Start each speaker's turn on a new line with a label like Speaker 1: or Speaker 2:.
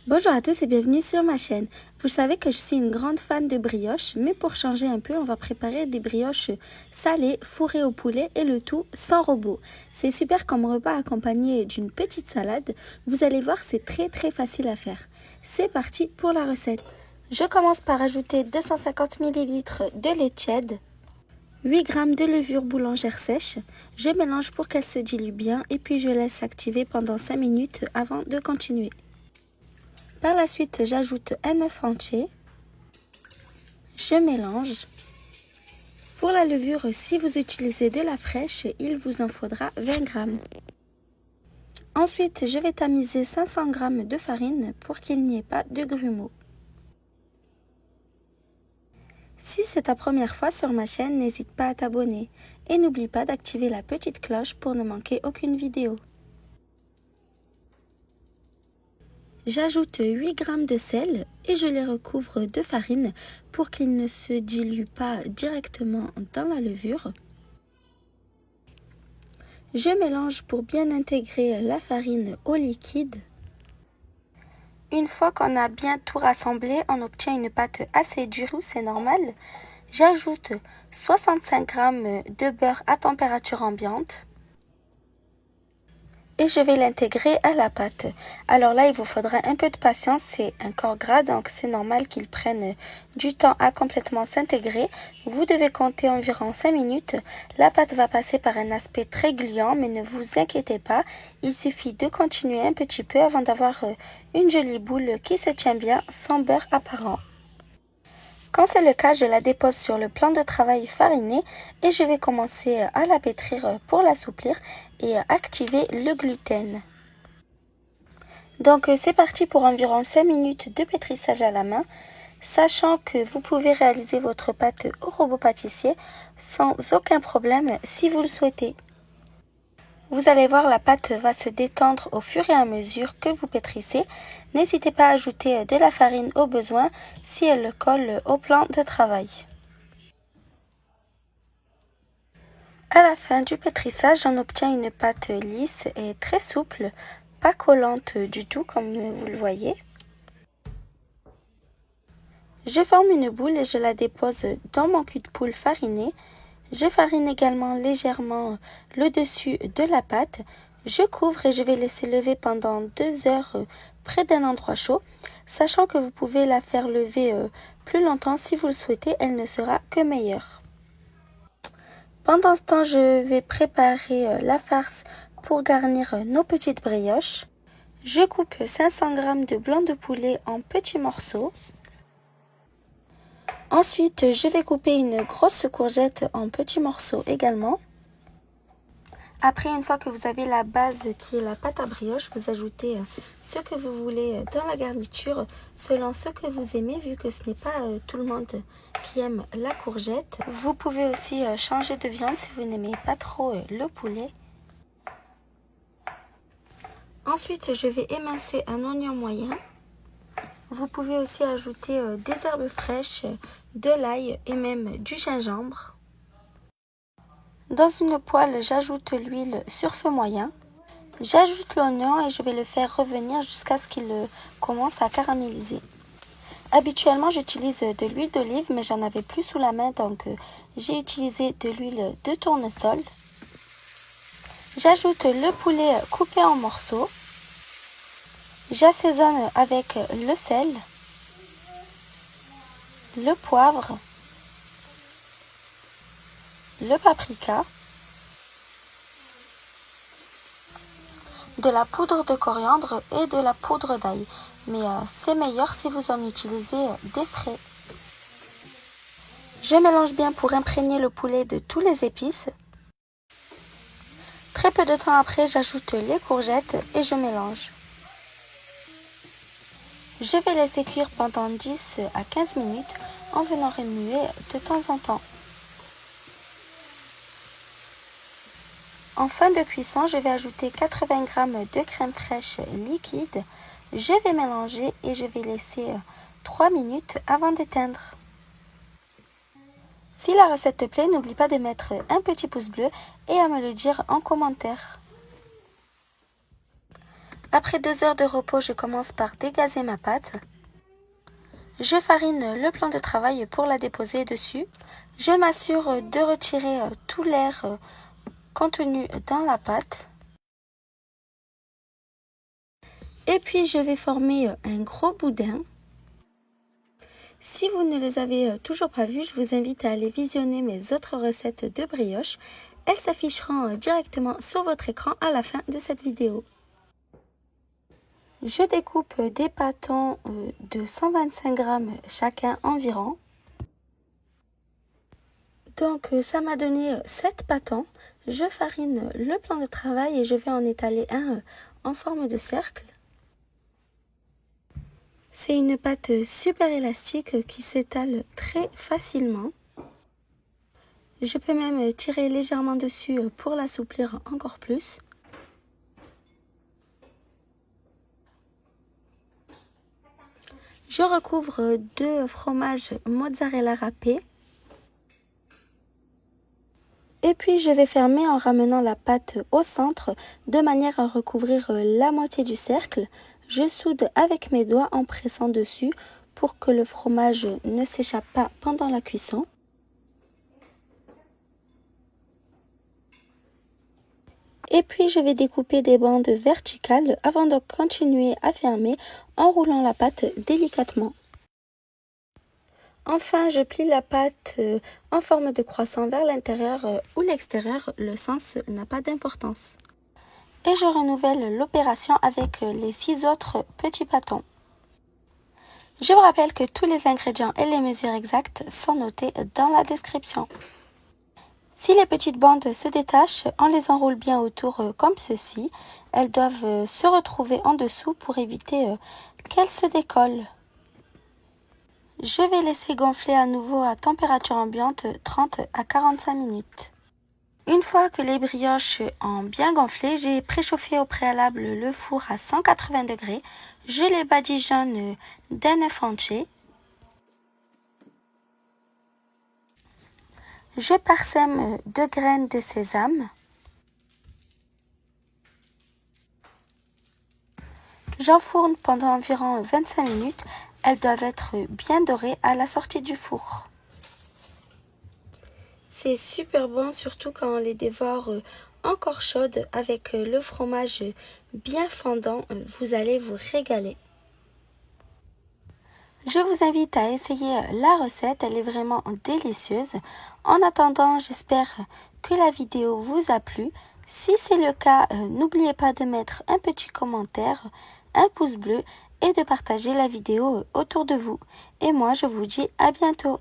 Speaker 1: Bonjour à tous et bienvenue sur ma chaîne. Vous savez que je suis une grande fan de brioches, mais pour changer un peu, on va préparer des brioches salées, fourrées au poulet et le tout sans robot. C'est super comme repas accompagné d'une petite salade. Vous allez voir, c'est très facile à faire. C'est parti pour la recette. Je commence par ajouter 250 ml de lait tiède, 8 g de levure boulangère sèche. Je mélange pour qu'elle se dilue bien et puis je laisse activer pendant 5 minutes avant de continuer. Par la suite, j'ajoute un œuf entier. Je mélange. Pour la levure, si vous utilisez de la fraîche, il vous en faudra 20 g. Ensuite, je vais tamiser 500 g de farine pour qu'il n'y ait pas de grumeaux. Si c'est ta première fois sur ma chaîne, n'hésite pas à t'abonner et n'oublie pas d'activer la petite cloche pour ne manquer aucune vidéo. J'ajoute 8 g de sel et je les recouvre de farine pour qu'ils ne se diluent pas directement dans la levure. Je mélange pour bien intégrer la farine au liquide. Une fois qu'on a bien tout rassemblé, on obtient une pâte assez dure, c'est normal. J'ajoute 65 g de beurre à température ambiante. Et je vais l'intégrer à la pâte. Alors là, il vous faudra un peu de patience, c'est un corps gras, donc c'est normal qu'il prenne du temps à complètement s'intégrer. Vous devez compter environ 5 minutes. La pâte va passer par un aspect très gluant, mais ne vous inquiétez pas, il suffit de continuer un petit peu avant d'avoir une jolie boule qui se tient bien sans beurre apparent. Quand c'est le cas, je la dépose sur le plan de travail fariné et je vais commencer à la pétrir pour l'assouplir et activer le gluten. Donc c'est parti pour environ 5 minutes de pétrissage à la main, sachant que vous pouvez réaliser votre pâte au robot pâtissier sans aucun problème si vous le souhaitez. Vous allez voir, la pâte va se détendre au fur et à mesure que vous pétrissez. N'hésitez pas à ajouter de la farine au besoin si elle colle au plan de travail. À la fin du pétrissage, on obtient une pâte lisse et très souple, pas collante du tout comme vous le voyez. Je forme une boule et je la dépose dans mon cul de poule fariné. Je farine également légèrement le dessus de la pâte. Je couvre et je vais laisser lever pendant 2 heures près d'un endroit chaud, sachant que vous pouvez la faire lever plus longtemps si vous le souhaitez, elle ne sera que meilleure. Pendant ce temps, je vais préparer la farce pour garnir nos petites brioches. Je coupe 500 g de blanc de poulet en petits morceaux. Ensuite, je vais couper une grosse courgette en petits morceaux également. Après, une fois que vous avez la base qui est la pâte à brioche, vous ajoutez ce que vous voulez dans la garniture selon ce que vous aimez, vu que ce n'est pas tout le monde qui aime la courgette. Vous pouvez aussi changer de viande si vous n'aimez pas trop le poulet. Ensuite, je vais émincer un oignon moyen. Vous pouvez aussi ajouter des herbes fraîches, de l'ail et même du gingembre. Dans une poêle, j'ajoute l'huile sur feu moyen. J'ajoute l'oignon et je vais le faire revenir jusqu'à ce qu'il commence à caraméliser. Habituellement, j'utilise de l'huile d'olive, mais j'en avais plus sous la main, donc j'ai utilisé de l'huile de tournesol. J'ajoute le poulet coupé en morceaux. J'assaisonne avec le sel, le poivre, le paprika, de la poudre de coriandre et de la poudre d'ail. Mais c'est meilleur si vous en utilisez des frais. Je mélange bien pour imprégner le poulet de tous les épices. Très peu de temps après, j'ajoute les courgettes et je mélange. Je vais laisser cuire pendant 10 à 15 minutes en venant remuer de temps en temps. En fin de cuisson, je vais ajouter 80 g de crème fraîche liquide. Je vais mélanger et je vais laisser 3 minutes avant d'éteindre. Si la recette te plaît, n'oublie pas de mettre un petit pouce bleu et à me le dire en commentaire. Après 2 heures de repos, je commence par dégazer ma pâte. Je farine le plan de travail pour la déposer dessus. Je m'assure de retirer tout l'air contenu dans la pâte. Et puis je vais former un gros boudin. Si vous ne les avez toujours pas vus, je vous invite à aller visionner mes autres recettes de brioche. Elles s'afficheront directement sur votre écran à la fin de cette vidéo. Je découpe des pâtons de 125 grammes chacun environ. Donc ça m'a donné 7 pâtons. Je farine le plan de travail et je vais en étaler un en forme de cercle. C'est une pâte super élastique qui s'étale très facilement. Je peux même tirer légèrement dessus pour l'assouplir encore plus. Je recouvre de fromage mozzarella râpé. Et puis je vais fermer en ramenant la pâte au centre de manière à recouvrir la moitié du cercle. Je soude avec mes doigts en pressant dessus pour que le fromage ne s'échappe pas pendant la cuisson. Et puis je vais découper des bandes verticales avant de continuer à fermer en roulant la pâte délicatement. Enfin, je plie la pâte en forme de croissant vers l'intérieur ou l'extérieur, le sens n'a pas d'importance. Et je renouvelle l'opération avec les 6 autres petits pâtons. Je vous rappelle que tous les ingrédients et les mesures exactes sont notés dans la description. Si les petites bandes se détachent, on les enroule bien autour comme ceci. Elles doivent se retrouver en dessous pour éviter qu'elles se décollent. Je vais laisser gonfler à nouveau à température ambiante 30 à 45 minutes. Une fois que les brioches ont bien gonflé, j'ai préchauffé au préalable le four à 180 degrés. Je les badigeonne d'un œuf entier. Je parsème de graines de sésame. J'enfourne pendant environ 25 minutes. Elles doivent être bien dorées à la sortie du four. C'est super bon, surtout quand on les dévore encore chaudes avec le fromage bien fondant. Vous allez vous régaler. Je vous invite à essayer la recette, elle est vraiment délicieuse. En attendant, j'espère que la vidéo vous a plu. Si c'est le cas, n'oubliez pas de mettre un petit commentaire, un pouce bleu et de partager la vidéo autour de vous. Et moi, je vous dis à bientôt.